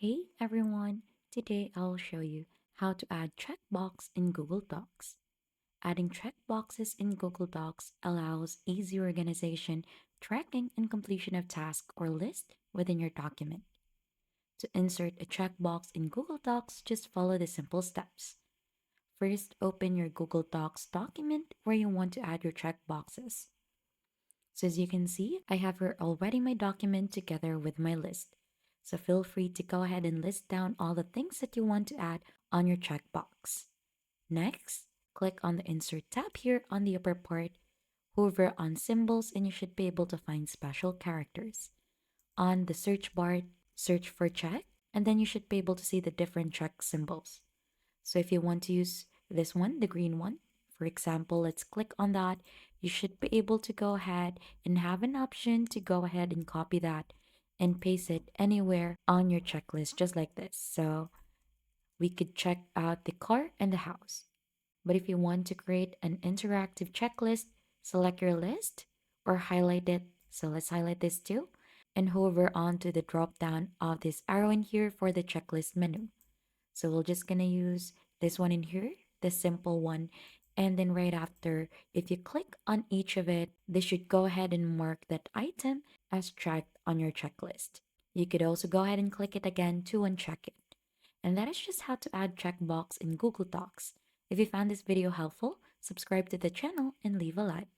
Hey everyone, today I'll show you how to add checkbox in Google Docs. Adding checkboxes in Google Docs allows easy organization, tracking, and completion of tasks or lists within your document. To insert a checkbox in Google Docs, just follow the simple steps. First, open your Google Docs document where you want to add your checkboxes. So as you can see, I have here already my document together with my list. So feel free to go ahead and list down all the things that you want to add on your checkbox. Next, click on the Insert tab here on the upper part, hover on symbols, and you should be able to find special characters. On the search bar, search for check, and then you should be able to see the different check symbols. So if you want to use this one, the green one, for example, let's click on that. You should be able to go ahead and have an option to go ahead and copy that and paste it anywhere on your checklist, just like this. So we could check out the car and the house. But if you want to create an interactive checklist, select your list or highlight it. So let's highlight this too and hover onto the drop down of this arrow in here for the checklist menu. So we're just gonna use this one in here, the simple one. And then right after, if you click on each of it, this should go ahead and mark that item as checked on your checklist. You could also go ahead and click it again to uncheck it. And that is just how to add checkbox in Google Docs. If you found this video helpful, subscribe to the channel and leave a like.